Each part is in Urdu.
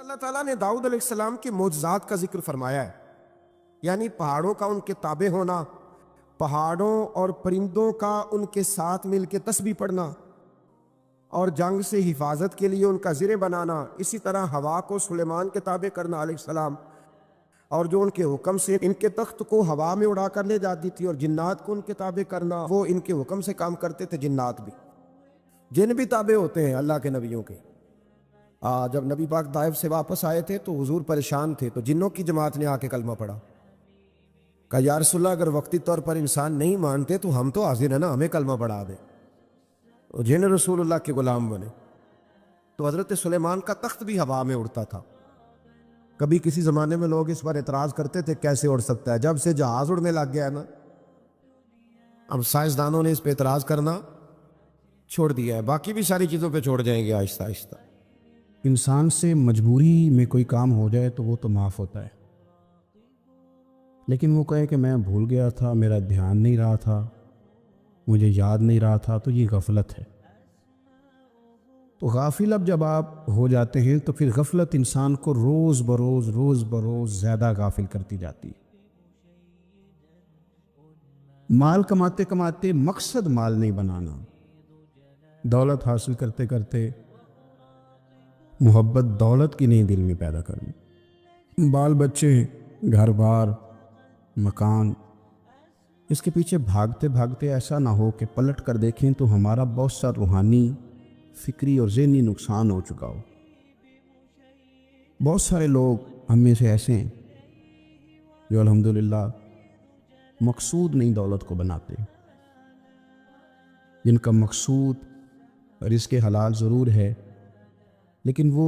اللہ تعالیٰ نے داؤد علیہ السلام کے معجزات کا ذکر فرمایا ہے، یعنی پہاڑوں کا ان کے تابع ہونا، پہاڑوں اور پرندوں کا ان کے ساتھ مل کے تسبیح پڑھنا، اور جنگ سے حفاظت کے لیے ان کا زرہ بنانا، اسی طرح ہوا کو سلیمان کے تابع کرنا علیہ السلام، اور جو ان کے حکم سے ان کے تخت کو ہوا میں اڑا کر لے جاتی تھی، اور جنات کو ان کے تابع کرنا، وہ ان کے حکم سے کام کرتے تھے۔ جنات بھی، جن بھی تابع ہوتے ہیں اللہ کے نبیوں کے۔ جب نبی پاک طائف سے واپس آئے تھے تو حضور پریشان تھے، تو جنوں کی جماعت نے آ کے کلمہ پڑھا، کہا یا رسول اللہ اگر وقتی طور پر انسان نہیں مانتے تو ہم تو حاضر ہیں نا، ہمیں کلمہ پڑھا دیں۔ جن رسول اللہ کے غلام بنے۔ تو حضرت سلیمان کا تخت بھی ہوا میں اڑتا تھا۔ کبھی کسی زمانے میں لوگ اس پر اعتراض کرتے تھے کیسے اڑ سکتا ہے، جب سے جہاز اڑنے لگ گیا ہے نا، اب سائنسدانوں نے اس پہ اعتراض کرنا چھوڑ دیا ہے، باقی بھی ساری چیزوں پہ چھوڑ جائیں گے آہستہ آہستہ۔ انسان سے مجبوری میں کوئی کام ہو جائے تو وہ تو معاف ہوتا ہے، لیکن وہ کہے کہ میں بھول گیا تھا، میرا دھیان نہیں رہا تھا، مجھے یاد نہیں رہا تھا، تو یہ غفلت ہے۔ تو غافل اب جب آپ ہو جاتے ہیں تو پھر غفلت انسان کو روز بروز زیادہ غافل کرتی جاتی ہے۔ مال کماتے کماتے مقصد مال نہیں بنانا، دولت حاصل کرتے کرتے محبت دولت کی نہیں دل میں پیدا کرنی، بال بچے، گھر بار، مکان، اس کے پیچھے بھاگتے بھاگتے ایسا نہ ہو کہ پلٹ کر دیکھیں تو ہمارا بہت سا روحانی، فکری اور ذہنی نقصان ہو چکا ہو۔ بہت سارے لوگ ہم میں سے ایسے ہیں جو الحمدللہ مقصود نہیں دولت کو بناتے، جن کا مقصود رزق حلال ضرور ہے، لیکن وہ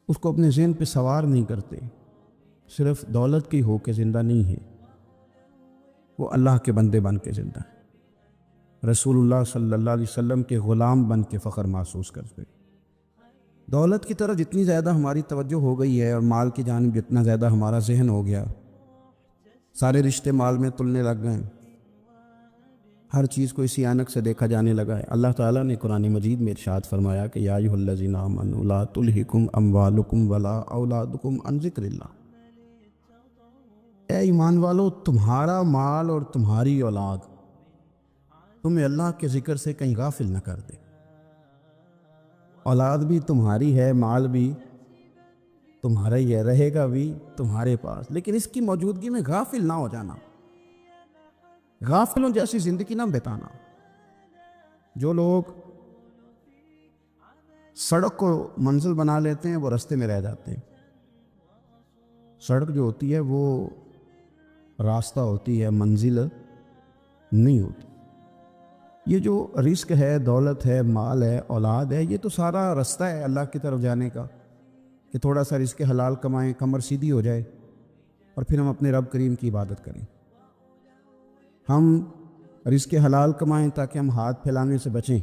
اس کو اپنے ذہن پہ سوار نہیں کرتے، صرف دولت کی ہو کے زندہ نہیں ہے، وہ اللہ کے بندے بن کے زندہ ہے، رسول اللہ صلی اللہ علیہ وسلم کے غلام بن کے فخر محسوس کرتے۔ دولت کی طرف جتنی زیادہ ہماری توجہ ہو گئی ہے اور مال کی جانب جتنا زیادہ ہمارا ذہن ہو گیا، سارے رشتے مال میں تلنے لگ گئے، ہر چیز کو اسی عینک سے دیکھا جانے لگا ہے۔ اللہ تعالیٰ نے قرآن مجید میں ارشاد فرمایا کہ یا ایھا الذین آمنوا لا تلہکم اموالکم ولا اولادکم عن ذکر اللہ، اے ایمان والو تمہارا مال اور تمہاری اولاد تمہیں اللہ کے ذکر سے کہیں غافل نہ کر دے۔ اولاد بھی تمہاری ہے، مال بھی تمہارا ہی ہے، رہے گا بھی تمہارے پاس، لیکن اس کی موجودگی میں غافل نہ ہو جانا، غافلوں جیسی زندگی نہ بتانا۔ جو لوگ سڑک کو منزل بنا لیتے ہیں وہ رستے میں رہ جاتے ہیں۔ سڑک جو ہوتی ہے وہ راستہ ہوتی ہے، منزل نہیں ہوتی۔ یہ جو رزق ہے، دولت ہے، مال ہے، اولاد ہے، یہ تو سارا رستہ ہے اللہ کی طرف جانے کا، کہ تھوڑا سا رزق حلال کمائیں، کمر سیدھی ہو جائے، اور پھر ہم اپنے رب کریم کی عبادت کریں۔ ہم رزق حلال کمائیں تاکہ ہم ہاتھ پھیلانے سے بچیں،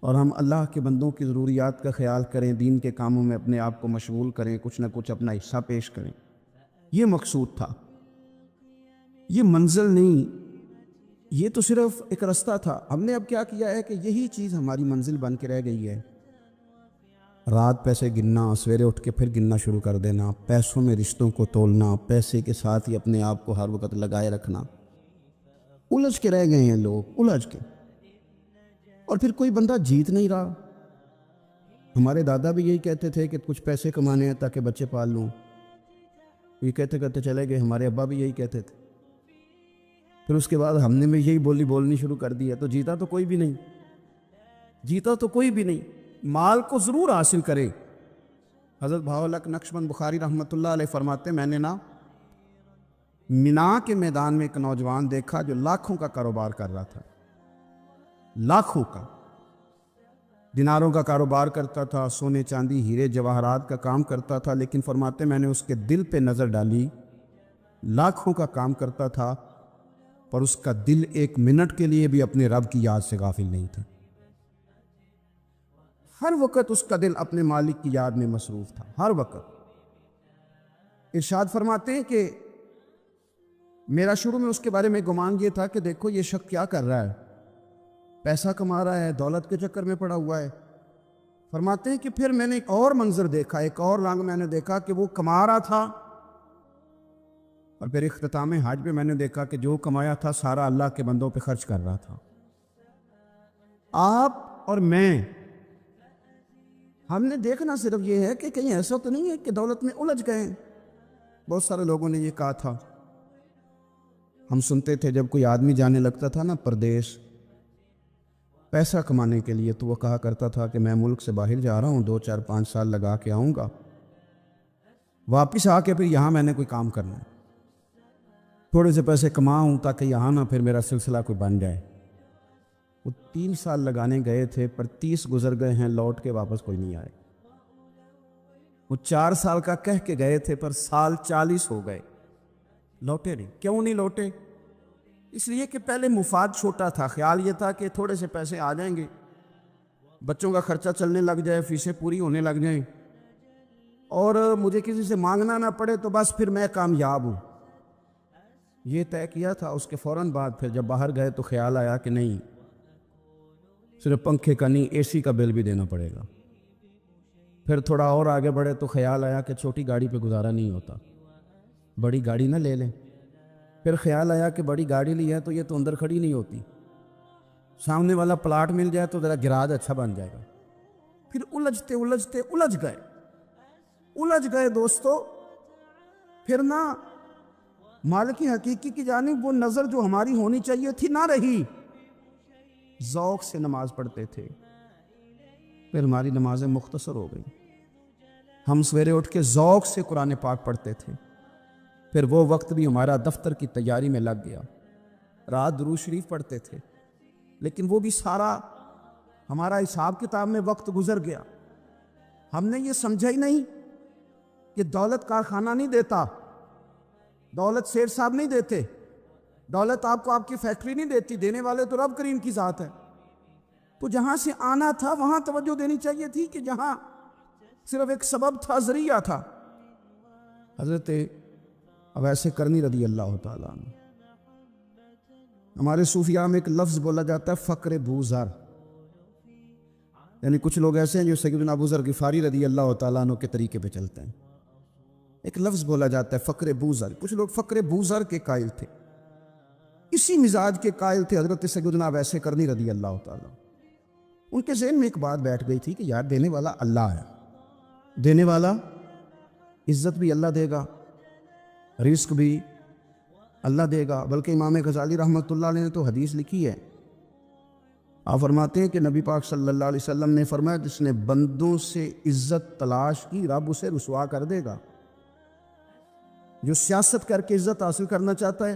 اور ہم اللہ کے بندوں کی ضروریات کا خیال کریں، دین کے کاموں میں اپنے آپ کو مشغول کریں، کچھ نہ کچھ اپنا حصہ پیش کریں۔ یہ مقصود تھا، یہ منزل نہیں، یہ تو صرف ایک رستہ تھا۔ ہم نے اب کیا کیا ہے کہ یہی چیز ہماری منزل بن کے رہ گئی ہے۔ رات پیسے گننا، سویرے اٹھ کے پھر گننا شروع کر دینا، پیسوں میں رشتوں کو تولنا، پیسے کے ساتھ ہی اپنے آپ کو ہر وقت لگائے رکھنا، الجھ کے رہ گئے ہیں لوگ، الجھ کے، اور پھر کوئی بندہ جیت نہیں رہا۔ ہمارے دادا بھی یہی کہتے تھے کہ کچھ پیسے کمانے ہیں تاکہ بچے پال لوں، یہ کہتے کہتے چلے گئے۔ ہمارے ابا بھی یہی کہتے تھے، پھر اس کے بعد ہم نے بھی یہی بولنی شروع کر دی ہے، تو جیتا تو کوئی بھی نہیں، جیتا تو کوئی بھی نہیں۔ مال کو ضرور حاصل کرے۔ حضرت بہاءالحق نقشبند بخاری رحمۃ اللہ علیہ فرماتے، میں نے مینا کے میدان میں ایک نوجوان دیکھا جو لاکھوں کا کاروبار کر رہا تھا، لاکھوں کا، دیناروں کا کاروبار کرتا تھا، سونے چاندی ہیرے جواہرات کا کام کرتا تھا، لیکن فرماتے میں نے اس کے دل پہ نظر ڈالی، لاکھوں کا کام کرتا تھا پر اس کا دل ایک منٹ کے لیے بھی اپنے رب کی یاد سے غافل نہیں تھا۔ ہر وقت اس کا دل اپنے مالک کی یاد میں مصروف تھا، ہر وقت۔ ارشاد فرماتے ہیں کہ میرا شروع میں اس کے بارے میں گمان یہ تھا کہ دیکھو یہ شخص کیا کر رہا ہے، پیسہ کما رہا ہے، دولت کے چکر میں پڑا ہوا ہے، فرماتے ہیں کہ پھر میں نے ایک اور منظر دیکھا، ایک اور رنگ میں نے دیکھا کہ وہ کما رہا تھا، اور پھر اختتام حج پہ میں نے دیکھا کہ جو کمایا تھا سارا اللہ کے بندوں پہ خرچ کر رہا تھا۔ آپ اور میں، ہم نے دیکھنا صرف یہ ہے کہ کہیں ایسا تو نہیں ہے کہ دولت میں الجھ گئے۔ بہت سارے لوگوں نے یہ کہا تھا، ہم سنتے تھے جب کوئی آدمی جانے لگتا تھا نا پردیش پیسہ کمانے کے لیے، تو وہ کہا کرتا تھا کہ میں ملک سے باہر جا رہا ہوں، 2 4 5 سال لگا کے آؤں گا، واپس آ کے پھر یہاں میں نے کوئی کام کرنا ہے، تھوڑے سے پیسے کماؤں تاکہ یہاں نہ پھر میرا سلسلہ کوئی بن جائے۔ وہ 3 سال لگانے گئے تھے، پر 30 گزر گئے ہیں، لوٹ کے واپس کوئی نہیں آئے۔ وہ 4 سال کا کہہ کے گئے تھے، پر سال 40 ہو گئے، لوٹے نہیں۔ کیوں نہیں لوٹے؟ اس لیے کہ پہلے مفاد چھوٹا تھا، خیال یہ تھا کہ تھوڑے سے پیسے آ جائیں گے، بچوں کا خرچہ چلنے لگ جائے، فیسیں پوری ہونے لگ جائیں، اور مجھے کسی سے مانگنا نہ پڑے، تو بس پھر میں کامیاب ہوں۔ یہ طے کیا تھا۔ اس کے فوراً بعد پھر جب باہر گئے تو خیال آیا کہ نہیں، صرف پنکھے کا نہیں، اے سی کا بل بھی دینا پڑے گا۔ پھر تھوڑا اور آگے بڑھے تو خیال آیا کہ چھوٹی گاڑی پہ گزارا نہیں ہوتا، بڑی گاڑی نہ لے لیں۔ پھر خیال آیا کہ بڑی گاڑی لی ہے تو یہ تو اندر کھڑی نہیں ہوتی، سامنے والا پلاٹ مل جائے تو ذرا گراج اچھا بن جائے گا۔ پھر الجھ گئے دوستو۔ پھر نہ مالک حقیقی کی جانب وہ نظر جو ہماری ہونی چاہیے تھی نہ رہی۔ ذوق سے نماز پڑھتے تھے، پھر ہماری نمازیں مختصر ہو گئی۔ ہم سویرے اٹھ کے ذوق سے قرآن پاک پڑھتے تھے، پھر وہ وقت بھی ہمارا دفتر کی تیاری میں لگ گیا۔ رات درود شریف پڑھتے تھے، لیکن وہ بھی سارا ہمارا حساب کتاب میں وقت گزر گیا۔ ہم نے یہ سمجھا ہی نہیں کہ دولت کارخانہ نہیں دیتا، دولت سیٹ صاحب نہیں دیتے، دولت آپ کو آپ کی فیکٹری نہیں دیتی، دینے والے تو رب کریم کی ذات ہے۔ تو جہاں سے آنا تھا وہاں توجہ دینی چاہیے تھی، کہ جہاں صرف ایک سبب تھا، ذریعہ تھا۔ حضرت اویس کرنی رضی اللہ تعالیٰ عنہ، ہمارے صوفیاء میں ایک لفظ بولا جاتا ہے فقر بوزر، یعنی کچھ لوگ ایسے ہیں جو سیدنا ابو ذر غفاری رضی اللہ تعالیٰ عنہ کے طریقے پہ چلتے ہیں۔ ایک لفظ بولا جاتا ہے فقر بوزر، کچھ لوگ فقر بوزر کے قائل تھے، اسی مزاج کے قائل تھے حضرت سیدنا اویس کرنی رضی اللہ تعالیٰ۔ ان کے ذہن میں ایک بات بیٹھ گئی تھی کہ یار دینے والا اللہ ہے، دینے والا عزت بھی اللہ دے گا، رزق بھی اللہ دے گا۔ بلکہ امام غزالی رحمۃ اللہ علیہ نے تو حدیث لکھی ہے، آپ فرماتے ہیں کہ نبی پاک صلی اللہ علیہ وسلم نے فرمایا جس نے بندوں سے عزت تلاش کی رب اسے رسوا کر دے گا۔ جو سیاست کر کے عزت حاصل کرنا چاہتا ہے،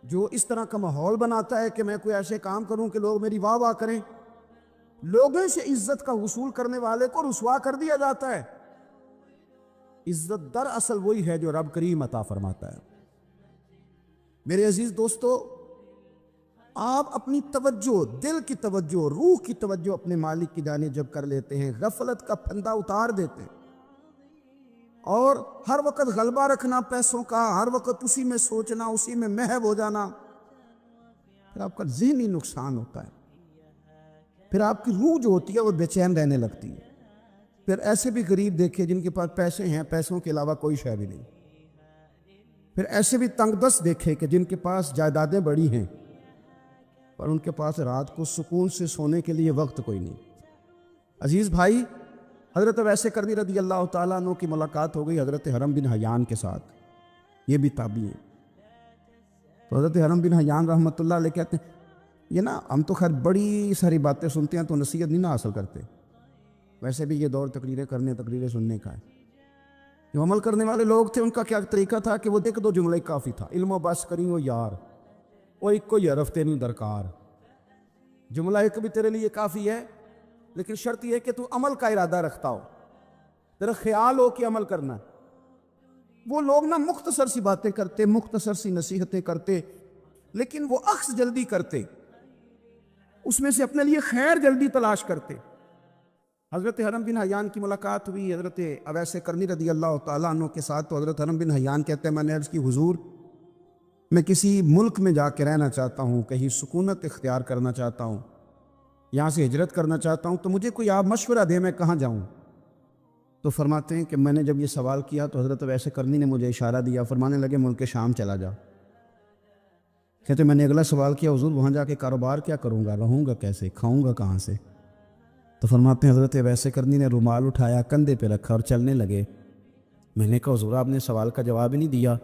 جو اس طرح کا ماحول بناتا ہے کہ میں کوئی ایسے کام کروں کہ لوگ میری واہ واہ کریں، لوگوں سے عزت کا حصول کرنے والے کو رسوا کر دیا جاتا ہے۔ عزت در اصل وہی ہے جو رب کریم عطا فرماتا ہے۔ میرے عزیز دوستو، آپ اپنی توجہ، دل کی توجہ، روح کی توجہ اپنے مالک کی جانب جب کر لیتے ہیں، غفلت کا پھندا اتار دیتے ہیں، اور ہر وقت غلبہ رکھنا پیسوں کا، ہر وقت اسی میں سوچنا، اسی میں محو ہو جانا، پھر آپ کا ذہنی نقصان ہوتا ہے۔ پھر آپ کی روح جو ہوتی ہے وہ بے چین رہنے لگتی ہے۔ پھر ایسے بھی غریب دیکھے جن کے پاس پیسے ہیں، پیسوں کے علاوہ کوئی شے بھی نہیں۔ پھر ایسے بھی تنگ دست دیکھے کہ جن کے پاس جائیدادیں بڑی ہیں، پر ان کے پاس رات کو سکون سے سونے کے لیے وقت کوئی نہیں۔ عزیز بھائی، حضرت اویس کرنی رضی اللہ تعالیٰ عنہ کی ملاقات ہو گئی حضرت حرم بن حیان کے ساتھ، یہ بھی تابعی ہیں۔ تو حضرت حرم بن حیان رحمۃ اللہ علیہ کہتے ہیں، یہ نا ہم تو خیر بڑی ساری باتیں سنتے ہیں تو نصیحت نہیں نا حاصل کرتے، ویسے بھی یہ دور تقریریں کرنے، تقریریں سننے کا ہے۔ جو عمل کرنے والے لوگ تھے ان کا کیا طریقہ تھا کہ وہ 1-2 جملے کافی تھا، علم و بس کری ہو یار، وہ ایک کوئی حرف تیری درکار، جملہ ایک بھی تیرے لیے کافی ہے، لیکن شرط یہ ہے کہ تو عمل کا ارادہ رکھتا ہو، تیرا خیال ہو کہ عمل کرنا ہے۔ وہ لوگ نا مختصر سی باتیں کرتے، مختصر سی نصیحتیں کرتے، لیکن وہ اخذ جلدی کرتے، اس میں سے اپنے لیے خیر جلدی تلاش کرتے۔ حضرت حرم بن حیان کی ملاقات ہوئی حضرت اویس کرنی رضی اللہ تعالیٰ عنہ کے ساتھ، تو حضرت حرم بن حیان کہتے ہیں میں نے عرض کی حضور میں کسی ملک میں جا کے رہنا چاہتا ہوں، کہیں سکونت اختیار کرنا چاہتا ہوں، یہاں سے ہجرت کرنا چاہتا ہوں، تو مجھے کوئی آپ مشورہ دیں میں کہاں جاؤں؟ تو فرماتے ہیں کہ میں نے جب یہ سوال کیا تو حضرت ویسے کرنی نے مجھے اشارہ دیا، فرمانے لگے ملک شام چلا جا۔ کہتے میں نے اگلا سوال کیا حضور وہاں جا کے کاروبار کیا کروں گا، رہوں گا کیسے، کھاؤں گا کہاں سے؟ تو فرماتے ہیں حضرت ویسے کرنی نے رومال اٹھایا، کندھے پہ رکھا اور چلنے لگے۔ میں نے کہا حضور آپ نے سوال کا جواب ہی نہیں دیا۔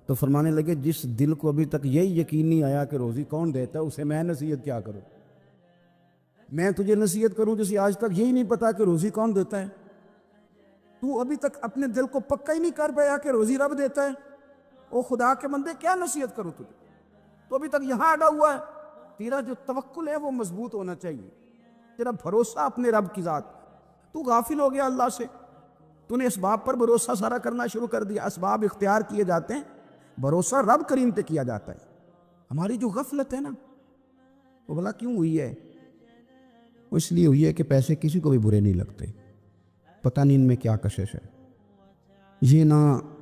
تو فرمانے لگے جس دل کو ابھی تک یہی یقین نہیں آیا کہ روزی کون دیتا ہے، اسے میں نصیحت کیا کروں؟ میں تجھے نصیحت کروں جسے آج تک یہی نہیں پتا کہ روزی کون دیتا ہے؟ تو ابھی تک اپنے دل کو پکا ہی نہیں کر پایا کہ روزی رب دیتا ہے؟ او خدا کے بندے کیا نصیحت کروں تجھے؟ تو ابھی تک یہاں اڑا ہوا ہے۔ تیرا جو توکل ہے وہ مضبوط ہونا چاہیے، تیرا بھروسہ اپنے رب کی ذات۔ تو غافل ہو گیا اللہ سے، تو نے اسباب پر بھروسہ سارا کرنا شروع کر دیا۔ اسباب اختیار کیے جاتے ہیں، بھروسہ رب کریم پہ کیا جاتا ہے۔ ہماری جو غفلت ہے نا، وہ بھلا کیوں ہوئی ہے؟ وہ اس لیے ہوئی ہے کہ پیسے کسی کو بھی برے نہیں لگتے، پتہ نہیں ان میں کیا کشش ہے۔ یہ نہ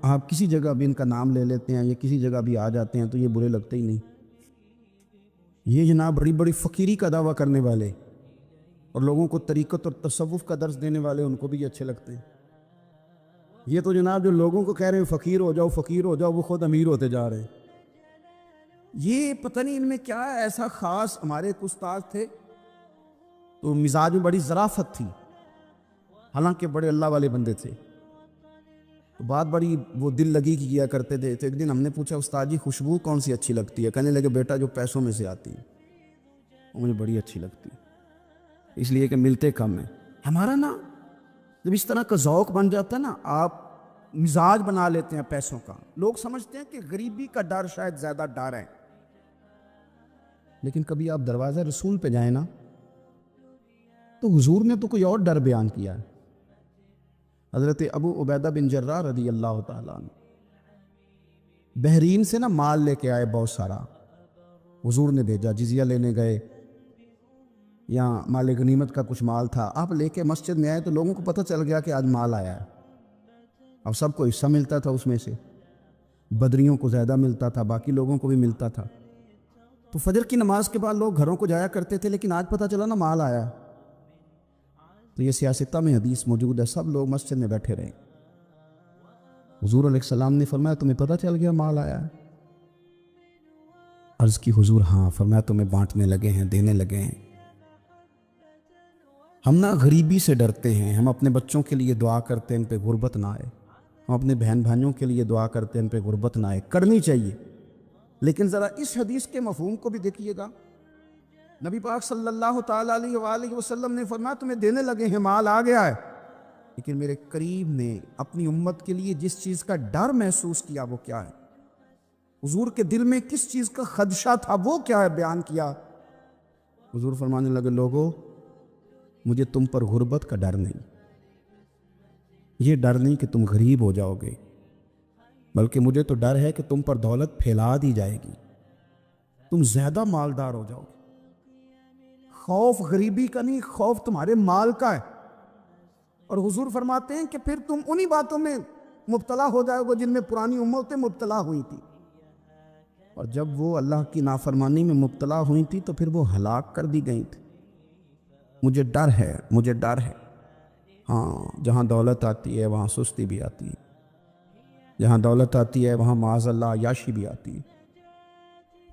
آپ کسی جگہ بھی ان کا نام لے لیتے ہیں یا کسی جگہ بھی آ جاتے ہیں تو یہ برے لگتے ہی نہیں۔ یہ جناب بڑی بڑی فقیری کا دعویٰ کرنے والے اور لوگوں کو طریقت اور تصوف کا درس دینے والے، ان کو بھی اچھے لگتے ہیں۔ یہ تو جناب جو لوگوں کو کہہ رہے ہیں فقیر ہو جاؤ فقیر ہو جاؤ، وہ خود امیر ہوتے جا رہے ہیں۔ یہ پتہ نہیں ان میں کیا ہے ایسا خاص۔ ہمارے ایک استاد تھے تو مزاج میں بڑی ظرافت تھی، حالانکہ بڑے اللہ والے بندے تھے، تو بات بڑی وہ دل لگی کیا کرتے تھے۔ تو ایک دن ہم نے پوچھا استاد جی خوشبو کون سی اچھی لگتی ہے؟ کہنے لگے بیٹا جو پیسوں میں سے آتی ہے وہ مجھے بڑی اچھی لگتی ہے، اس لیے کہ ملتے کم ہیں۔ ہمارا نا جب اس طرح کا ذوق بن جاتا ہے نا، آپ مزاج بنا لیتے ہیں پیسوں کا۔ لوگ سمجھتے ہیں کہ غریبی کا ڈر شاید زیادہ ڈر ہے، لیکن کبھی آپ دروازہ رسول پہ جائیں نا تو حضور نے تو کوئی اور ڈر بیان کیا ہے۔ حضرت ابو عبیدہ بن جراح رضی اللہ تعالیٰ عنہ بحرین سے نا مال لے کے آئے بہت سارا، حضور نے بھیجا، جزیہ لینے گئے، یا مال غنیمت کا کچھ مال تھا، آپ لے کے مسجد میں آئے تو لوگوں کو پتہ چل گیا کہ آج مال آیا ہے۔ اب سب کو حصہ ملتا تھا اس میں سے، بدریوں کو زیادہ ملتا تھا، باقی لوگوں کو بھی ملتا تھا۔ تو فجر کی نماز کے بعد لوگ گھروں کو جایا کرتے تھے، لیکن آج پتہ چلا نا مال آیا ہے۔ تو یہ سیاستہ میں حدیث موجود ہے، سب لوگ مسجد میں بیٹھے رہے۔ حضور علیہ السلام نے فرمایا تمہیں پتہ چل گیا مال آیا ہے؟ عرض کی حضور ہاں۔ فرمایا تمہیں بانٹنے لگے ہیں، دینے لگے ہیں۔ ہم نا غریبی سے ڈرتے ہیں، ہم اپنے بچوں کے لیے دعا کرتے ہیں ان پہ غربت نہ آئے، ہم اپنے بہن بھائیوں کے لیے دعا کرتے ہیں ان پہ غربت نہ آئے، کرنی چاہیے۔ لیکن ذرا اس حدیث کے مفہوم کو بھی دیکھیے گا۔ نبی پاک صلی اللہ تعالیٰ علیہ وآلہ وسلم نے فرمایا تمہیں دینے لگے ہیں، مال آ گیا ہے، لیکن میرے قریب نے اپنی امت کے لیے جس چیز کا ڈر محسوس کیا وہ کیا ہے؟ حضور کے دل میں کس چیز کا خدشہ تھا وہ کیا ہے بیان کیا۔ حضور فرمانے لگے لوگو مجھے تم پر غربت کا ڈر نہیں، یہ ڈر نہیں کہ تم غریب ہو جاؤ گے، بلکہ مجھے تو ڈر ہے کہ تم پر دولت پھیلا دی جائے گی، تم زیادہ مالدار ہو جاؤ گے۔ خوف غریبی کا نہیں، خوف تمہارے مال کا ہے۔ اور حضور فرماتے ہیں کہ پھر تم انہی باتوں میں مبتلا ہو جاؤ گے جن میں پرانی امتیں مبتلا ہوئی تھی، اور جب وہ اللہ کی نافرمانی میں مبتلا ہوئی تھی تو پھر وہ ہلاک کر دی گئی تھی۔ مجھے ڈر ہے، مجھے ڈر ہے۔ ہاں جہاں دولت آتی ہے وہاں سستی بھی آتی ہے، جہاں دولت آتی ہے وہاں معاذ اللہ عیاشی بھی آتی ہے،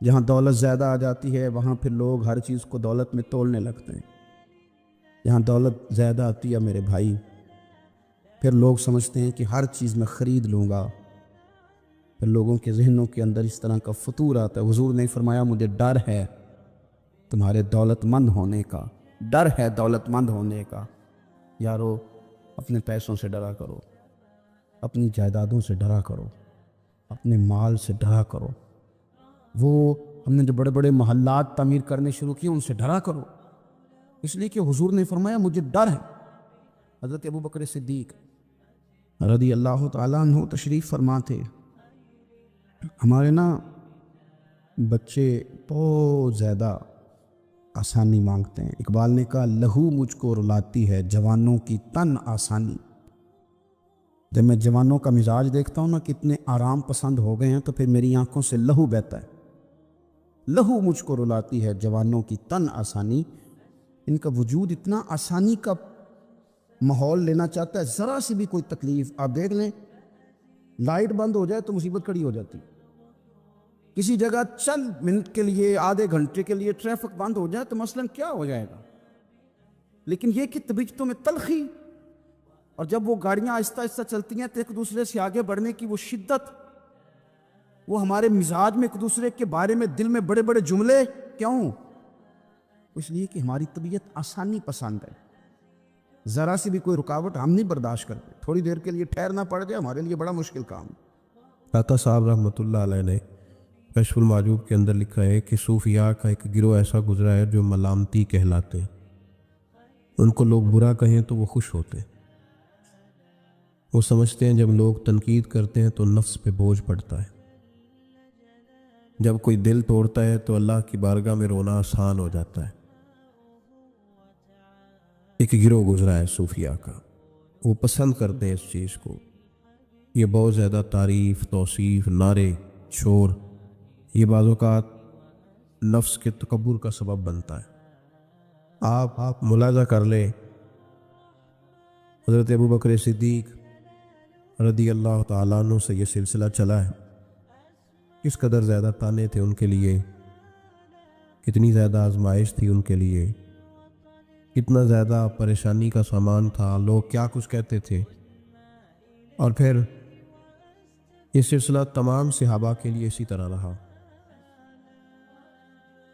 جہاں دولت زیادہ آ جاتی ہے وہاں پھر لوگ ہر چیز کو دولت میں تولنے لگتے ہیں۔ جہاں دولت زیادہ آتی ہے میرے بھائی، پھر لوگ سمجھتے ہیں کہ ہر چیز میں خرید لوں گا، پھر لوگوں کے ذہنوں کے اندر اس طرح کا فطور آتا ہے۔ حضور نے فرمایا مجھے ڈر ہے تمہارے دولت مند ہونے کا، ڈر ہے دولت مند ہونے کا۔ یارو اپنے پیسوں سے ڈرا کرو، اپنی جائیدادوں سے ڈرا کرو، اپنے مال سے ڈرا کرو۔ وہ ہم نے جو بڑے بڑے محلات تعمیر کرنے شروع کیے ان سے ڈرا کرو، اس لیے کہ حضور نے فرمایا مجھے ڈر ہے۔ حضرت ابو بکر صدیق رضی اللہ تعالیٰ عنہ تشریف فرما تھے۔ ہمارے نا بچے بہت زیادہ آسانی مانگتے ہیں۔ اقبال نے کہا لہو مجھ کو رلاتی ہے جوانوں کی تن آسانی۔ جب میں جوانوں کا مزاج دیکھتا ہوں نا کتنے آرام پسند ہو گئے ہیں تو پھر میری آنکھوں سے لہو بہتا ہے۔ لہو مجھ کو رلاتی ہے جوانوں کی تن آسانی، ان کا وجود اتنا آسانی کا ماحول لینا چاہتا ہے، ذرا سی بھی کوئی تکلیف آپ دیکھ لیں، لائٹ بند ہو جائے تو مصیبت کھڑی ہو جاتی، کسی جگہ چند منٹ کے لیے آدھے گھنٹے کے لیے ٹریفک بند ہو جائے تو مثلاً کیا ہو جائے گا، لیکن یہ کہ طبیعتوں میں تلخی، اور جب وہ گاڑیاں آہستہ آہستہ چلتی ہیں تو ایک دوسرے سے آگے بڑھنے کی وہ شدت، وہ ہمارے مزاج میں ایک دوسرے کے بارے میں دل میں بڑے بڑے جملے، کیوں؟ اس لیے کہ ہماری طبیعت آسانی پسند ہے، ذرا سی بھی کوئی رکاوٹ ہم نہیں برداشت کرتے، تھوڑی دیر کے لیے ٹھہرنا پڑ جائے ہمارے لیے بڑا مشکل کام ہے۔ داتا صاحب رحمۃ اللہ علیہ نے کشف المعجوب کے اندر لکھا ہے کہ صوفیاء کا ایک گروہ ایسا گزرا ہے جو ملامتی کہلاتے ہیں، ان کو لوگ برا کہیں تو وہ خوش ہوتے ہیں، وہ سمجھتے ہیں جب لوگ تنقید کرتے ہیں تو نفس پہ بوجھ پڑتا ہے، جب کوئی دل توڑتا ہے تو اللہ کی بارگاہ میں رونا آسان ہو جاتا ہے۔ ایک گروہ گزرا ہے صوفیاء کا، وہ پسند کرتے ہیں اس چیز کو، یہ بہت زیادہ تعریف، توصیف، نعرے، شور، یہ بعض اوقات نفس کے تکبر کا سبب بنتا ہے۔ آپ ملاحظہ کر لیں، حضرت ابو بکر صدیق رضی اللہ تعالیٰ عنہ سے یہ سلسلہ چلا ہے، کس قدر زیادہ تانے تھے ان کے لیے، کتنی زیادہ آزمائش تھی ان کے لیے، کتنا زیادہ پریشانی کا سامان تھا، لوگ کیا کچھ کہتے تھے، اور پھر یہ سلسلہ تمام صحابہ کے لیے اسی طرح رہا۔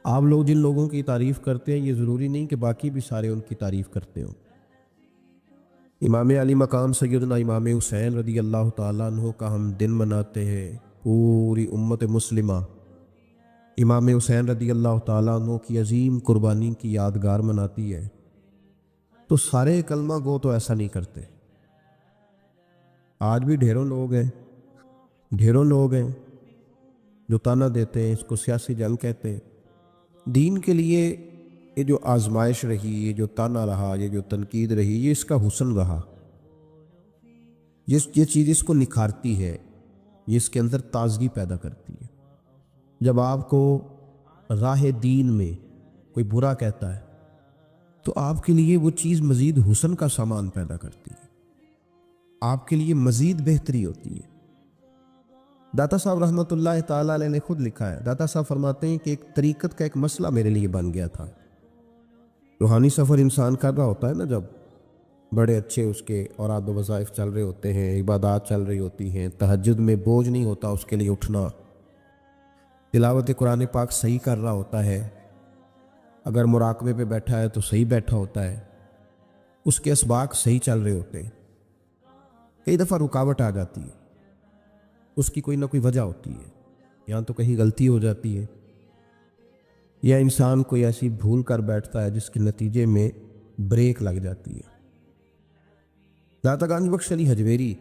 آپ لوگ جن لوگوں کی تعریف کرتے ہیں یہ ضروری نہیں کہ باقی بھی سارے ان کی تعریف کرتے ہوں۔ امام علی مقام سیدنا امام حسین رضی اللہ تعالیٰ عنہ کا ہم دن مناتے ہیں، پوری امت مسلمہ امام حسین رضی اللہ تعالیٰ عنہ کی عظیم قربانی کی یادگار مناتی ہے، تو سارے کلمہ گو تو ایسا نہیں کرتے۔ آج بھی ڈھیروں لوگ ہیں جو تانا دیتے ہیں، اس کو سیاسی جنگ کہتے ہیں۔ دین کے لیے یہ جو آزمائش رہی، یہ جو تانا رہا، یہ جو تنقید رہی، یہ اس کا حسن رہا، یہ چیز اس کو نکھارتی ہے، یہ اس کے اندر تازگی پیدا کرتی ہے۔ جب آپ کو راہ دین میں کوئی برا کہتا ہے تو آپ کے لیے وہ چیز مزید حسن کا سامان پیدا کرتی ہے، آپ کے لیے مزید بہتری ہوتی ہے۔ داتا صاحب رحمۃ اللہ تعالیٰ علیہ نے خود لکھا ہے، داتا صاحب فرماتے ہیں کہ ایک طریقت کا ایک مسئلہ میرے لیے بن گیا تھا۔ روحانی سفر انسان کر رہا ہوتا ہے نا، جب بڑے اچھے اس کے اوراد و وظائف چل رہے ہوتے ہیں، عبادات چل رہی ہوتی ہیں، تہجد میں بوجھ نہیں ہوتا اس کے لیے اٹھنا، تلاوت قرآن پاک صحیح کر رہا ہوتا ہے، اگر مراقبے پہ بیٹھا ہے تو صحیح بیٹھا ہوتا ہے، اس کے اسباق صحیح چل رہے ہوتے ہیں، کئی دفعہ رکاوٹ آ جاتی ہے، اس کی کوئی نہ کوئی وجہ ہوتی ہے، یہاں تو کہیں غلطی ہو جاتی ہے، یا انسان کوئی ایسی بھول کر بیٹھتا ہے جس کے نتیجے میں بریک لگ جاتی ہے۔ داتا گنج بخش علی حجویری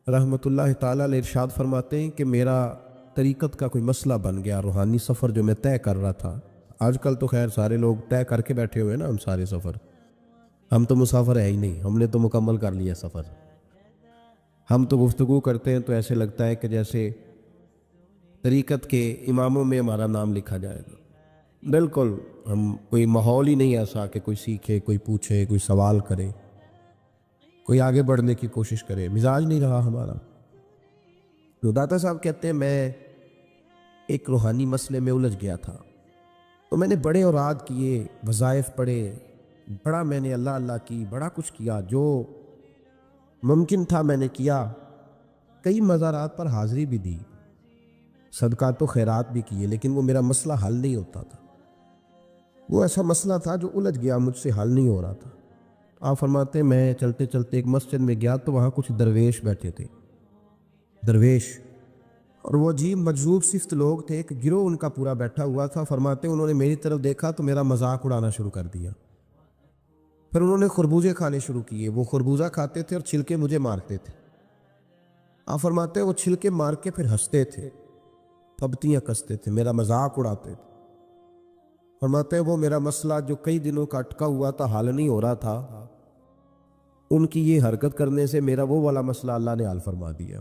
رحمۃ اللہ تعالیٰ علیہ ارشاد فرماتے ہیں کہ میرا طریقت کا کوئی مسئلہ بن گیا، روحانی سفر جو میں طے کر رہا تھا۔ آج کل تو خیر سارے لوگ طے کر کے بیٹھے ہوئے نا، ہم سارے سفر، ہم تو مسافر ہے ہی نہیں، ہم نے تو مکمل کر لیا سفر۔ ہم تو گفتگو کرتے ہیں تو ایسے لگتا ہے کہ جیسے طریقت کے اماموں میں ہمارا نام لکھا جائے گا۔ بالکل، ہم کوئی ماحول ہی نہیں ایسا کہ کوئی سیکھے، کوئی پوچھے، کوئی سوال کرے، کوئی آگے بڑھنے کی کوشش کرے، مزاج نہیں رہا ہمارا۔ تو داتا صاحب کہتے ہیں میں ایک روحانی مسئلے میں الجھ گیا تھا، تو میں نے بڑے اوراد کیے، وظائف پڑھے، بڑا میں نے اللہ اللہ کی، بڑا کچھ کیا، جو ممکن تھا میں نے کیا، کئی مزارات پر حاضری بھی دی، صدقات و خیرات بھی کیے، لیکن وہ میرا مسئلہ حل نہیں ہوتا تھا۔ وہ ایسا مسئلہ تھا جو الجھ گیا، مجھ سے حل نہیں ہو رہا تھا۔ آپ فرماتے ہیں میں چلتے چلتے ایک مسجد میں گیا تو وہاں کچھ درویش بیٹھے تھے، درویش، اور وہ عجیب مجذوب صفت لوگ تھے، ایک گروہ ان کا پورا بیٹھا ہوا تھا۔ فرماتے ہیں انہوں نے میری طرف دیکھا تو میرا مذاق اڑانا شروع کر دیا، پھر انہوں نے خربوزے کھانے شروع کیے، وہ خربوزہ کھاتے تھے اور چھلکے مجھے مارتے تھے۔ آپ فرماتے ہیں وہ چھلکے مار کے پھر ہنستے تھے، پھبتیاں کستے تھے، میرا مذاق اڑاتے تھے۔ فرماتے ہیں وہ میرا مسئلہ جو کئی دنوں کا اٹکا ہوا تھا، حل نہیں ہو رہا تھا، ان کی یہ حرکت کرنے سے میرا وہ والا مسئلہ اللہ نے حل فرما دیا،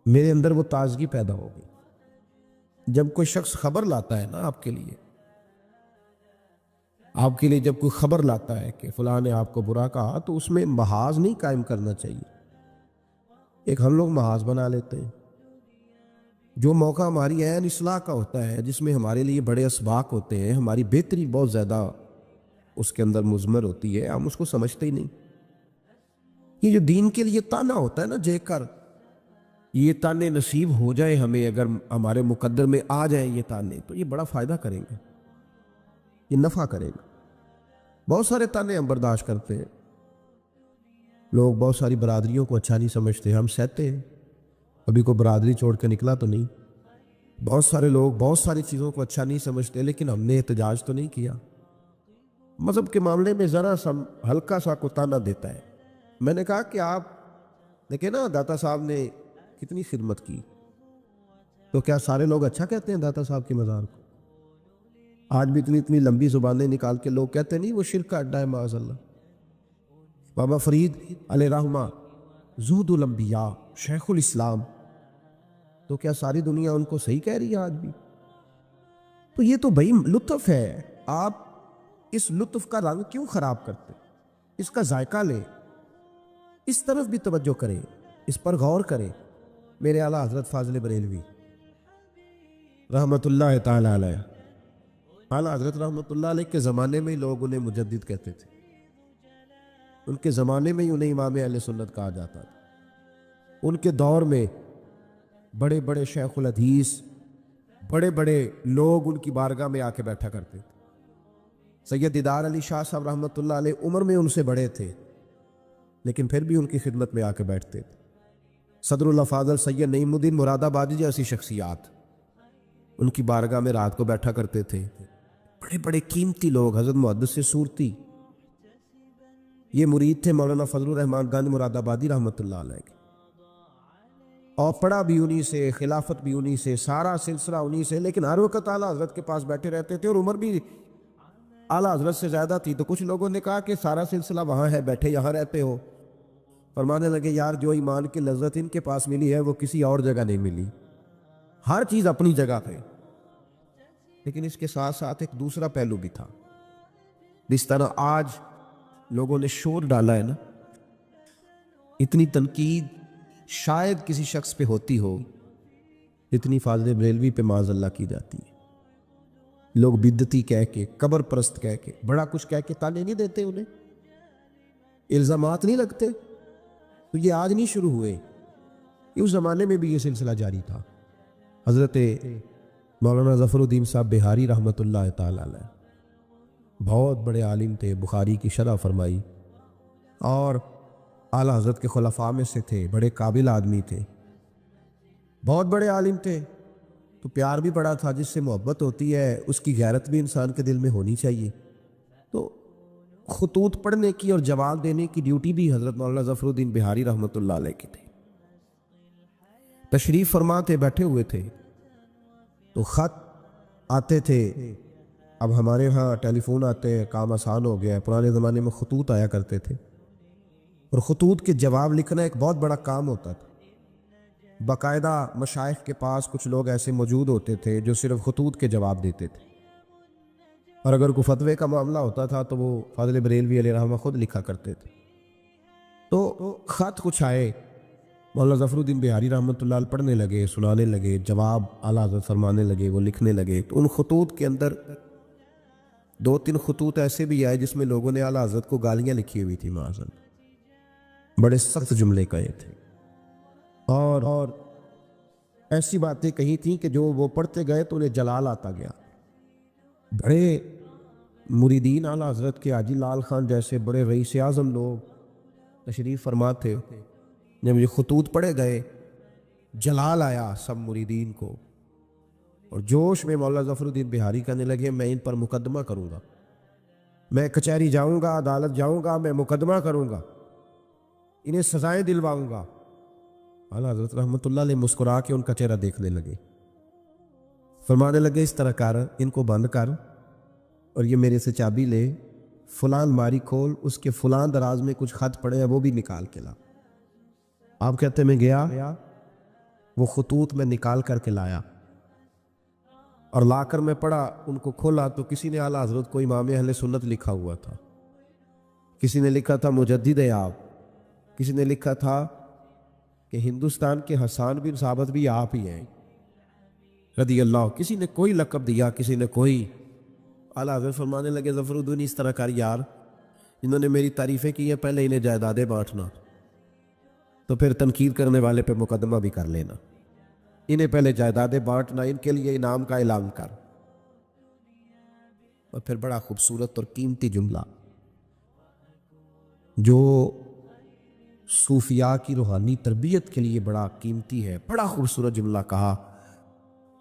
میرے اندر وہ تازگی پیدا ہو گئی۔ جب کوئی شخص خبر لاتا ہے نا آپ کے لیے، آپ کے لیے جب کوئی خبر لاتا ہے کہ فلاں نے آپ کو برا کہا تو اس میں محاذ نہیں قائم کرنا چاہیے. ایک ہم لوگ محاذ بنا لیتے ہیں. جو موقع ہماری عین اصلاح کا ہوتا ہے، جس میں ہمارے لیے بڑے اسباق ہوتے ہیں، ہماری بہتری بہت زیادہ اس کے اندر مضمر ہوتی ہے، ہم اس کو سمجھتے ہی نہیں. یہ جو دین کے لیے تانا ہوتا ہے نا جے کر، یہ تانے نصیب ہو جائے ہمیں، اگر ہمارے مقدر میں آ جائیں یہ تانے تو یہ بڑا فائدہ کریں گے، یہ نفع کرے گا. بہت سارے تانے ہم برداشت کرتے ہیں. لوگ بہت ساری برادریوں کو اچھا نہیں سمجھتے، ہم سہتے ہیں. ابھی کوئی برادری چھوڑ کے نکلا تو نہیں. بہت سارے لوگ بہت ساری چیزوں کو اچھا نہیں سمجھتے، لیکن ہم نے احتجاج تو نہیں کیا. مذہب کے معاملے میں ذرا سا ہلکا سا کو تانا دیتا ہے. میں نے کہا کہ آپ دیکھیں نا داتا صاحب نے کتنی خدمت کی، تو کیا سارے لوگ اچھا کہتے ہیں داتا صاحب کی مزار کو؟ آج بھی اتنی لمبی زبانیں نکال کے لوگ کہتے نہیں وہ شرک کا اڈا ہے معاذ اللہ. بابا فرید علیہ رحمہ زہد الانبیاء شیخ الاسلام، تو کیا ساری دنیا ان کو صحیح کہہ رہی ہے آج بھی؟ تو یہ تو بھائی لطف ہے، آپ اس لطف کا رنگ کیوں خراب کرتے؟ اس کا ذائقہ لیں، اس طرف بھی توجہ کریں، اس پر غور کریں. میرے اعلیٰ حضرت فاضل بریلوی رحمۃ اللہ تعالی علیہ، اعلیٰ حضرت رحمۃ اللہ علیہ کے زمانے میں ہی لوگ انہیں مجدد کہتے تھے. ان کے زمانے میں ہی انہیں امام اہل سنت کہا جاتا تھا. ان کے دور میں بڑے بڑے شیخ الحدیث، بڑے بڑے لوگ ان کی بارگاہ میں آ کے بیٹھا کرتے تھے. سید دیدار علی شاہ صاحب رحمۃ اللہ علیہ عمر میں ان سے بڑے تھے، لیکن پھر بھی ان کی خدمت میں آ کے بیٹھتے تھے. صدر اللہ فاضل سید نعیم الدین مراد آبادی جیسی شخصیات ان کی بارگاہ میں رات کو بیٹھا کرتے تھے. بڑے بڑے قیمتی لوگ، حضرت محدث سورتی، یہ مرید تھے مولانا فضل الرحمان گاندھی مراد آبادی رحمۃ اللہ علیہ کے، اور پڑھا بھی انہی سے، خلافت بھی انہی سے، سارا سلسلہ انہی سے. لیکن ہر وقت اعلیٰ حضرت کے پاس بیٹھے رہتے تھے، اور عمر بھی اعلیٰ حضرت سے زیادہ تھی. تو کچھ لوگوں نے کہا کہ سارا سلسلہ وہاں ہے، بیٹھے یہاں رہتے ہو. فرمانے لگے یار جو ایمان کی لذت ان کے پاس ملی ہے وہ کسی اور جگہ نہیں ملی. ہر چیز اپنی جگہ پہ، لیکن اس کے ساتھ ساتھ ایک دوسرا پہلو بھی تھا. جس طرح آج لوگوں نے شور ڈالا ہے نا، اتنی تنقید شاید کسی شخص پہ ہوتی ہو اتنی فاضل بریلوی پہ معاذ اللہ کی جاتی ہے. لوگ بدعتی کہہ کے، قبر پرست کہہ کے، بڑا کچھ کہہ کے تانے نہیں دیتے، انہیں الزامات نہیں لگتے. تو یہ آج نہیں شروع ہوئے، یہ اس زمانے میں بھی یہ سلسلہ جاری تھا. حضرت مولانا ظفر الدین صاحب بہاری رحمۃ اللہ تعالی علیہ بہت بڑے عالم تھے، بخاری کی شرح فرمائی، اور اعلیٰ حضرت کے خلفاء میں سے تھے، بڑے قابل آدمی تھے، بہت بڑے عالم تھے. تو پیار بھی بڑا تھا. جس سے محبت ہوتی ہے اس کی غیرت بھی انسان کے دل میں ہونی چاہیے. تو خطوط پڑھنے کی اور جواب دینے کی ڈیوٹی بھی حضرت مولانا ظفر الدین بہاری رحمۃ اللہ علیہ کی تھی. تشریف فرما تھے، بیٹھے ہوئے تھے، تو خط آتے تھے. اب ہمارے ہاں ٹیلی فون آتے ہیں، کام آسان ہو گیا ہے. پرانے زمانے میں خطوط آیا کرتے تھے، اور خطوط کے جواب لکھنا ایک بہت بڑا کام ہوتا تھا. باقاعدہ مشائخ کے پاس کچھ لوگ ایسے موجود ہوتے تھے جو صرف خطوط کے جواب دیتے تھے، اور اگر کوئی فتوے کا معاملہ ہوتا تھا تو وہ فاضل بریلوی علیہ رحمہ خود لکھا کرتے تھے. تو خط کچھ آئے، مولانا ظفر الدین بہاری رحمۃ اللہ علیہ پڑھنے لگے، سنانے لگے، جواب اعلیٰ حضرت فرمانے لگے، وہ لکھنے لگے. تو ان خطوط کے اندر 2-3 خطوط ایسے بھی آئے جس میں لوگوں نے اعلیٰ حضرت کو گالیاں لکھی ہوئی تھی معاذ اللہ، بڑے سخت جملے کہے تھے، اور ایسی باتیں کہی تھیں کہ جو وہ پڑھتے گئے تو انہیں جلال آتا گیا. بڑے مریدین اعلیٰ حضرت کے حاجی لال خان جیسے بڑے رئیس اعظم لوگ تشریف فرما تھے. جب یہ خطوط پڑھے گئے جلال آیا سب مریدین کو، اور جوش میں مولانا ظفر الدین بہاری کہنے لگے میں ان پر مقدمہ کروں گا، میں کچہری جاؤں گا، عدالت جاؤں گا، میں مقدمہ کروں گا، انہیں سزائیں دلواؤں گا. اعلیٰ حضرت رحمۃ اللہ علیہ مسکرا کے ان کا چہرہ دیکھنے لگے، فرمانے لگے اس طرح کر، ان کو بند کر، اور یہ میرے سے چابی لے، فلاں الماری کھول، اس کے فلاں دراز میں کچھ خط پڑے ہیں وہ بھی نکال کے لا. آپ کہتے میں گیا، وہ خطوط میں نکال کر کے لایا. اور لا کر میں پڑھا، ان کو کھولا تو کسی نے اعلیٰ حضرت کو امام اہل سنت لکھا ہوا تھا، کسی نے لکھا تھا مجدد آپ، کسی نے لکھا تھا کہ ہندوستان کے حسان بن ثابت بھی آپ ہی ہیں رضی اللہ، کسی نے کوئی لقب دیا، کسی نے کوئی۔ اعلیٰ حضرت فرمانے لگے ظفر الدین اس طرح کر یار، انہوں نے میری تعریفیں کی ہیں، پہلے انہیں جائیدادیں بانٹنا، تو پھر تنقید کرنے والے پہ مقدمہ بھی کر لینا، انہیں پہلے جائیدادیں بانٹنا، ان کے لیے انعام کا اعلان کر۔ اور پھر بڑا خوبصورت اور قیمتی جملہ جو صوفیاء کی روحانی تربیت کے لیے بڑا قیمتی ہے، بڑا خوبصورت جملہ کہا۔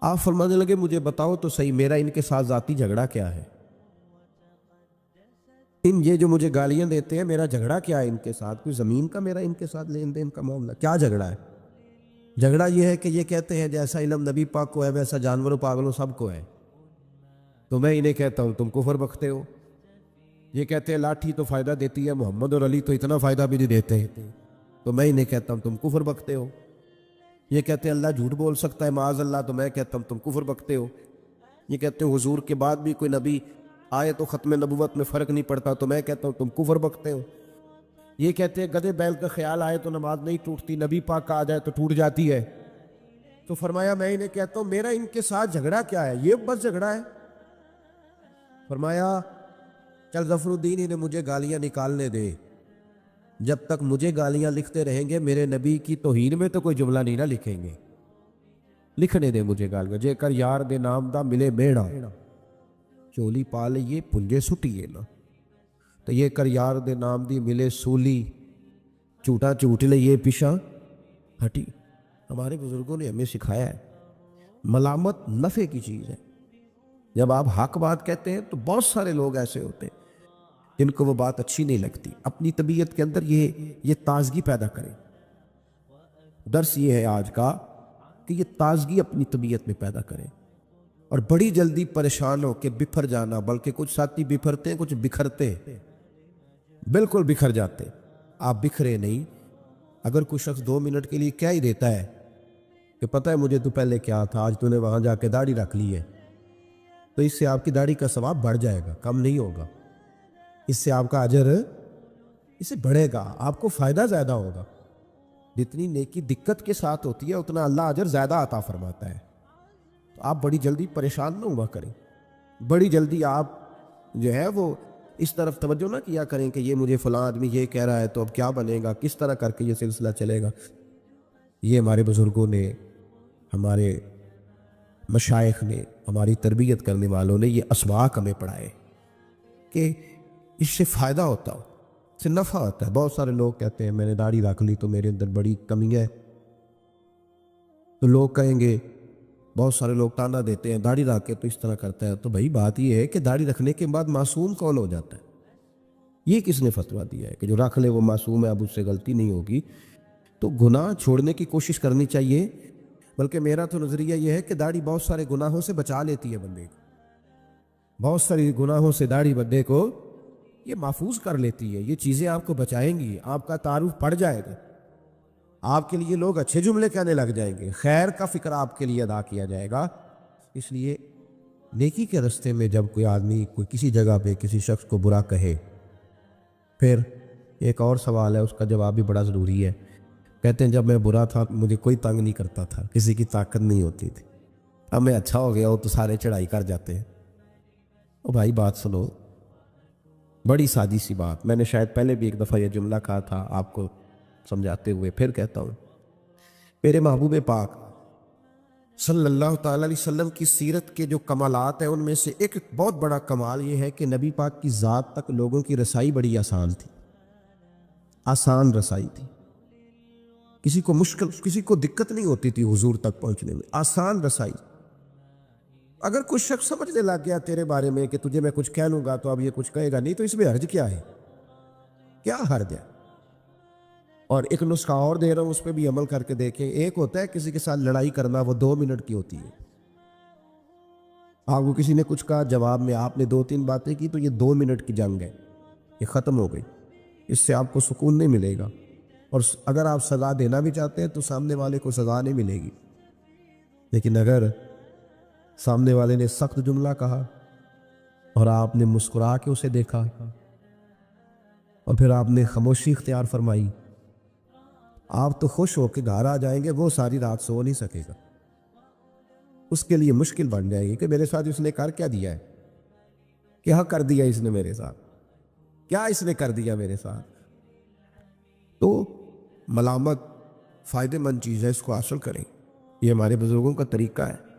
آپ فرمانے لگے مجھے بتاؤ تو صحیح، میرا ان کے ساتھ ذاتی جھگڑا کیا ہے؟ یہ جو مجھے گالیاں دیتے ہیں، میرا جھگڑا کیا ہے ان کے ساتھ؟ کوئی زمین کا میرا ان کے ساتھ لین دین کا معاملہ؟ کیا جھگڑا ہے؟ جھگڑا یہ ہے کہ یہ کہتے ہیں جیسا علم نبی پاک کو ہے ویسا جانوروں پاگلوں سب کو ہے، تو میں انہیں کہتا ہوں تم کفر بکتے ہو۔ یہ کہتے ہیں لاٹھی تو فائدہ دیتی ہے، محمد اور علی تو اتنا فائدہ بھی نہیں دیتے ہیں، تو میں انہیں کہتا ہوں تم کفر بکتے ہو۔ یہ کہتے ہیں اللہ جھوٹ بول سکتا ہے معاذ اللہ، تو میں کہتا ہوں تم کفر بکتے ہو۔ یہ کہتے ہیں حضور کے بعد بھی کوئی نبی آئے تو ختم نبوت میں فرق نہیں پڑتا، تو میں کہتا ہوں تم کفر بکتے ہو۔ یہ کہتے ہیں گدھے بیل کا خیال آئے تو نماز نہیں ٹوٹتی، نبی پاک کا آ جائے تو ٹوٹ جاتی ہے۔ تو فرمایا میں انہیں کہتا ہوں میرا ان کے ساتھ جھگڑا کیا ہے؟ یہ بس جھگڑا ہے۔ فرمایا چل ظفر الدین انہیں مجھے گالیاں نکالنے دے، جب تک مجھے گالیاں لکھتے رہیں گے میرے نبی کی توہین میں تو کوئی جملہ نہیں نہ لکھیں گے، لکھنے دے مجھے گالیاں۔ جے کر یار دے نام دا ملے بیڑا، چولی پا لئیے پنجے سٹیے نا، تو یہ کر یار دے نام دی ملے سولی، چوٹا چوٹ لئیے پیشاں ہٹی۔ ہمارے بزرگوں نے ہمیں سکھایا ہے ملامت نفع کی چیز ہے۔ جب آپ حق بات کہتے ہیں تو بہت سارے لوگ ایسے ہوتے ہیں جن کو وہ بات اچھی نہیں لگتی، اپنی طبیعت کے اندر یہ تازگی پیدا کریں۔ درس یہ ہے آج کا کہ یہ تازگی اپنی طبیعت میں پیدا کریں، اور بڑی جلدی پریشان ہو کے بکھر جانا، بلکہ کچھ ساتھی بکھرتے ہیں کچھ بکھرتے بالکل بکھر جاتے، آپ بکھرے نہیں۔ اگر کوئی شخص 2 منٹ کے لیے کیا ہی دیتا ہے کہ پتہ ہے مجھے تو پہلے کیا تھا، آج تو نے وہاں جا کے داڑھی رکھ لی ہے، تو اس سے آپ کی داڑھی کا ثواب بڑھ جائے گا، کم نہیں ہوگا، اس سے آپ کا اجر اسے بڑھے گا، آپ کو فائدہ زیادہ ہوگا۔ جتنی نیکی دقت کے ساتھ ہوتی ہے اتنا اللہ اجر زیادہ عطا فرماتا ہے۔ تو آپ بڑی جلدی پریشان نہ ہوا کریں، بڑی جلدی آپ جو ہے وہ اس طرف توجہ نہ کیا کریں کہ یہ مجھے فلاں آدمی یہ کہہ رہا ہے تو اب کیا بنے گا، کس طرح کر کے یہ سلسلہ چلے گا۔ یہ ہمارے بزرگوں نے، ہمارے مشائخ نے، ہماری تربیت کرنے والوں نے یہ اسباق ہمیں پڑھائے کہ اس سے فائدہ ہوتا ہو، اس سے نفع ہوتا ہے۔ بہت سارے لوگ کہتے ہیں میں نے داڑھی رکھ لی تو میرے اندر بڑی کمی ہے، تو لوگ کہیں گے، بہت سارے لوگ تانا دیتے ہیں داڑھی رکھ کے تو اس طرح کرتا ہے۔ تو بھائی بات یہ ہے کہ داڑھی رکھنے کے بعد معصوم کون ہو جاتا ہے؟ یہ کس نے فتویٰ دیا ہے کہ جو رکھ لے وہ معصوم ہے، اب اس سے غلطی نہیں ہوگی؟ تو گناہ چھوڑنے کی کوشش کرنی چاہیے، بلکہ میرا تو نظریہ یہ ہے کہ داڑھی بہت سارے گناہوں سے بچا لیتی ہے بندے کو، بہت ساری گناہوں سے داڑھی بندے کو یہ محفوظ کر لیتی ہے، یہ چیزیں آپ کو بچائیں گی، آپ کا تعارف پڑ جائے گا، آپ کے لیے لوگ اچھے جملے کہنے لگ جائیں گے، خیر کا فکر آپ کے لیے ادا کیا جائے گا۔ اس لیے نیکی کے راستے میں جب کوئی آدمی کوئی کسی جگہ پہ کسی شخص کو برا کہے، پھر ایک اور سوال ہے، اس کا جواب بھی بڑا ضروری ہے۔ کہتے ہیں جب میں برا تھا مجھے کوئی تنگ نہیں کرتا تھا، کسی کی طاقت نہیں ہوتی تھی، اب میں اچھا ہو گیا ہوں تو سارے چڑھائی کر جاتے ہیں۔ او بھائی بات سنو، بڑی سادی سی بات، میں نے شاید پہلے بھی ایک دفعہ یہ جملہ کہا تھا آپ کو سمجھاتے ہوئے، پھر کہتا ہوں۔ میرے محبوب پاک صلی اللہ تعالیٰ علیہ وسلم کی سیرت کے جو کمالات ہیں ان میں سے ایک بہت بڑا کمال یہ ہے کہ نبی پاک کی ذات تک لوگوں کی رسائی بڑی آسان تھی، آسان رسائی تھی، کسی کو مشکل، کسی کو دقت نہیں ہوتی تھی حضور تک پہنچنے میں، آسان رسائی۔ اگر کچھ شخص سمجھنے لگ گیا تیرے بارے میں کہ تجھے میں کچھ کہہ لوں گا تو اب یہ کچھ کہے گا نہیں، تو اس میں حرج کیا ہے؟ کیا حرج ہے؟ اور ایک نسخہ اور دے رہا ہوں، اس پہ بھی عمل کر کے دیکھیں۔ ایک ہوتا ہے کسی کے ساتھ لڑائی کرنا، وہ 2 منٹ کی ہوتی ہے، آپ کو کسی نے کچھ کہا، جواب میں آپ نے 2-3 باتیں کی تو یہ 2 منٹ کی جنگ ہے، یہ ختم ہو گئی، اس سے آپ کو سکون نہیں ملے گا، اور اگر آپ سزا دینا بھی چاہتے ہیں تو سامنے والے کو سزا نہیں ملے گی۔ لیکن اگر سامنے والے نے سخت جملہ کہا اور آپ نے مسکرا کے اسے دیکھا اور پھر آپ نے خاموشی اختیار فرمائی۔ آپ تو خوش ہو کے گھر آ جائیں گے، وہ ساری رات سو نہیں سکے گا، اس کے لیے مشکل بن جائے گی کہ میرے ساتھ اس نے کر کیا دیا ہے، کیا کر دیا اس نے میرے ساتھ، کیا اس نے کر دیا میرے ساتھ۔ تو ملامت فائدہ مند چیز ہے، اس کو حاصل کریں، یہ ہمارے بزرگوں کا طریقہ ہے۔